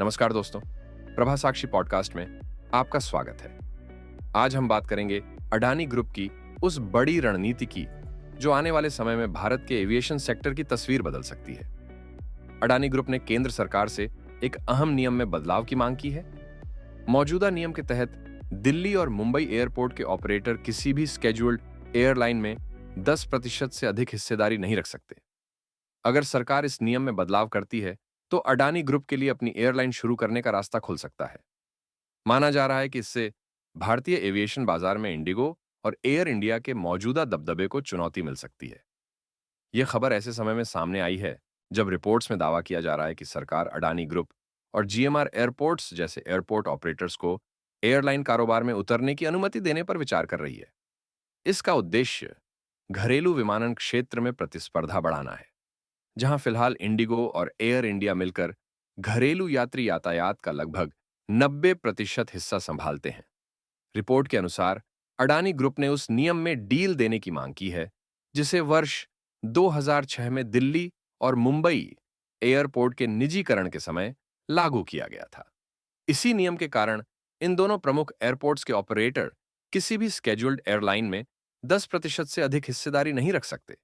नमस्कार दोस्तों, प्रभा साक्षी पॉडकास्ट में आपका स्वागत है। आज हम बात करेंगे अडानी ग्रुप की उस बड़ी रणनीति की जो आने वाले समय में भारत के एविएशन सेक्टर की तस्वीर बदल सकती है। अडानी ग्रुप ने केंद्र सरकार से एक अहम नियम में बदलाव की मांग की है। मौजूदा नियम के तहत दिल्ली और मुंबई एयरपोर्ट के ऑपरेटर किसी भी स्केड्यूल्ड एयरलाइन में 10% से अधिक हिस्सेदारी नहीं रख सकते। अगर सरकार इस नियम में बदलाव करती है तो अडानी ग्रुप के लिए अपनी एयरलाइन शुरू करने का रास्ता खुल सकता है। माना जा रहा है कि इससे भारतीय एविएशन बाजार में इंडिगो और एयर इंडिया के मौजूदा दबदबे को चुनौती मिल सकती है। यह खबर ऐसे समय में सामने आई है जब रिपोर्ट्स में दावा किया जा रहा है कि सरकार अडानी ग्रुप और जीएमआर एयरपोर्ट्स जैसे एयरपोर्ट ऑपरेटर्स को एयरलाइन कारोबार में उतरने की अनुमति देने पर विचार कर रही है। इसका उद्देश्य घरेलू विमानन क्षेत्र में प्रतिस्पर्धा बढ़ाना है, जहां फिलहाल इंडिगो और एयर इंडिया मिलकर घरेलू यात्री यातायात का लगभग 90% हिस्सा संभालते हैं। रिपोर्ट के अनुसार अडानी ग्रुप ने उस नियम में डील देने की मांग की है जिसे वर्ष 2006 में दिल्ली और मुंबई एयरपोर्ट के निजीकरण के समय लागू किया गया था। इसी नियम के कारण इन दोनों प्रमुख एयरपोर्ट्स के ऑपरेटर किसी भी स्केड्यूल्ड एयरलाइन में 10% से अधिक हिस्सेदारी नहीं रख सकते।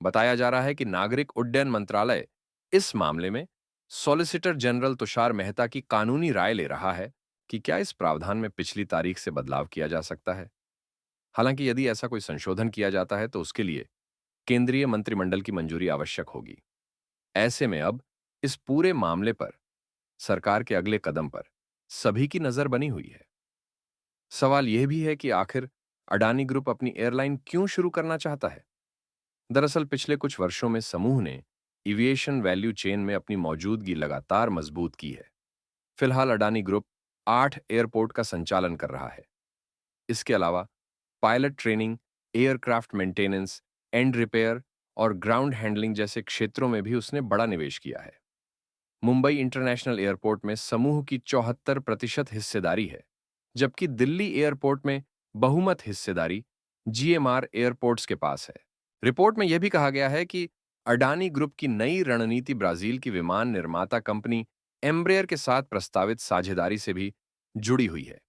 बताया जा रहा है कि नागरिक उड्डयन मंत्रालय इस मामले में सॉलिसिटर जनरल तुषार मेहता की कानूनी राय ले रहा है कि क्या इस प्रावधान में पिछली तारीख से बदलाव किया जा सकता है। हालांकि यदि ऐसा कोई संशोधन किया जाता है तो उसके लिए केंद्रीय मंत्रिमंडल की मंजूरी आवश्यक होगी। ऐसे में अब इस पूरे मामले पर सरकार के अगले कदम पर सभी की नजर बनी हुई है। सवाल यह भी है कि आखिर अडानी ग्रुप अपनी एयरलाइन क्यों शुरू करना चाहता है। दरअसल पिछले कुछ वर्षों में समूह ने एविएशन वैल्यू चेन में अपनी मौजूदगी लगातार मजबूत की है। फिलहाल अडानी ग्रुप 8 एयरपोर्ट का संचालन कर रहा है। इसके अलावा pilot training, aircraft maintenance, and repair और ग्राउंड हैंडलिंग जैसे क्षेत्रों में भी उसने बड़ा निवेश किया है। मुंबई इंटरनेशनल एयरपोर्ट में समूह की 74% हिस्सेदारी है, जबकि दिल्ली एयरपोर्ट में बहुमत हिस्सेदारी जीएमआर एयरपोर्ट्स के पास है। रिपोर्ट में यह भी कहा गया है कि अडानी ग्रुप की नई रणनीति ब्राजील की विमान निर्माता कंपनी एम्ब्रेयर के साथ प्रस्तावित साझेदारी से भी जुड़ी हुई है।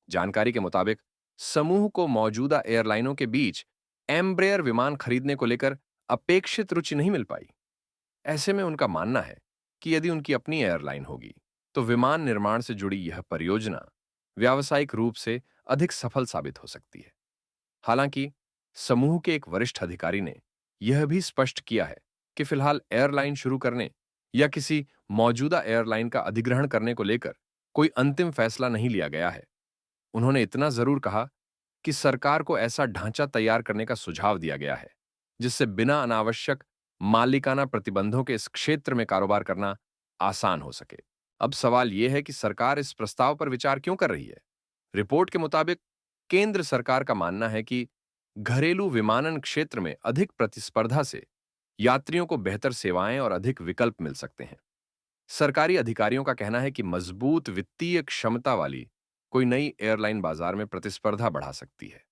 जानकारी के मुताबिक समूह को मौजूदा एयरलाइनों के बीच एम्ब्रेयर विमान खरीदने को लेकर अपेक्षित रुचि नहीं मिल पाई। ऐसे में उनका मानना है कि यदि उनकी अपनी एयरलाइन होगी तो विमान निर्माण से जुड़ी यह परियोजना व्यावसायिक रूप से अधिक सफल साबित हो सकती है। हालांकि समूह के एक वरिष्ठ अधिकारी ने यह भी स्पष्ट किया है कि फिलहाल एयरलाइन शुरू करने या किसी मौजूदा एयरलाइन का अधिग्रहण करने को लेकर कोई अंतिम फैसला नहीं लिया गया है। उन्होंने इतना जरूर कहा कि सरकार को ऐसा ढांचा तैयार करने का सुझाव दिया गया है जिससे बिना अनावश्यक मालिकाना प्रतिबंधों के इस क्षेत्र में कारोबार करना आसान हो सके। अब सवाल यह है कि सरकार इस प्रस्ताव पर विचार क्यों कर रही है। रिपोर्ट के मुताबिक केंद्र सरकार का मानना है कि घरेलू विमानन क्षेत्र में अधिक प्रतिस्पर्धा से यात्रियों को बेहतर सेवाएं और अधिक विकल्प मिल सकते हैं। सरकारी अधिकारियों का कहना है कि मजबूत वित्तीय क्षमता वाली कोई नई एयरलाइन बाजार में प्रतिस्पर्धा बढ़ा सकती है।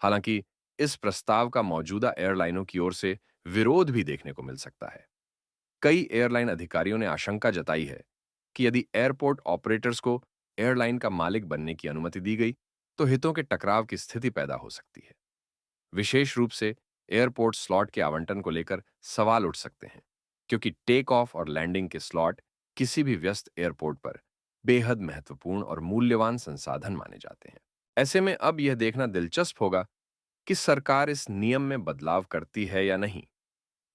हालांकि इस प्रस्ताव का मौजूदा एयरलाइनों की ओर से विरोध भी देखने को मिल सकता है। कई एयरलाइन अधिकारियों ने आशंका जताई है कि यदि एयरपोर्ट ऑपरेटर्स को एयरलाइन का मालिक बनने की अनुमति दी गई तो हितों के टकराव की स्थिति पैदा हो सकती है। विशेष रूप से एयरपोर्ट स्लॉट के आवंटन को लेकर सवाल उठ सकते हैं, क्योंकि टेक ऑफ और लैंडिंग के स्लॉट किसी भी व्यस्त एयरपोर्ट पर बेहद महत्वपूर्ण और मूल्यवान संसाधन माने जाते हैं। ऐसे में अब यह देखना दिलचस्प होगा कि सरकार इस नियम में बदलाव करती है या नहीं,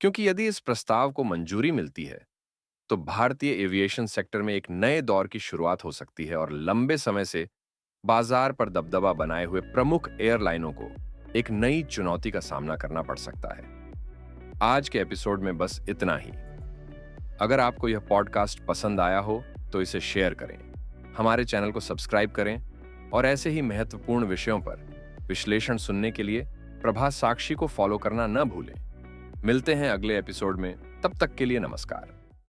क्योंकि यदि इस प्रस्ताव को मंजूरी मिलती है तो भारतीय एविएशन सेक्टर में एक नए दौर की शुरुआत हो सकती है और लंबे समय से बाजार पर दबदबा बनाए हुए प्रमुख एयरलाइनों को एक नई चुनौती का सामना करना पड़ सकता है। आज के एपिसोड में बस इतना ही। अगर आपको यह पॉडकास्ट पसंद आया हो तो इसे शेयर करें, हमारे चैनल को सब्सक्राइब करें और ऐसे ही महत्वपूर्ण विषयों पर विश्लेषण सुनने के लिए प्रभा साक्षी को फॉलो करना न भूलें। मिलते हैं अगले एपिसोड में, तब तक के लिए नमस्कार।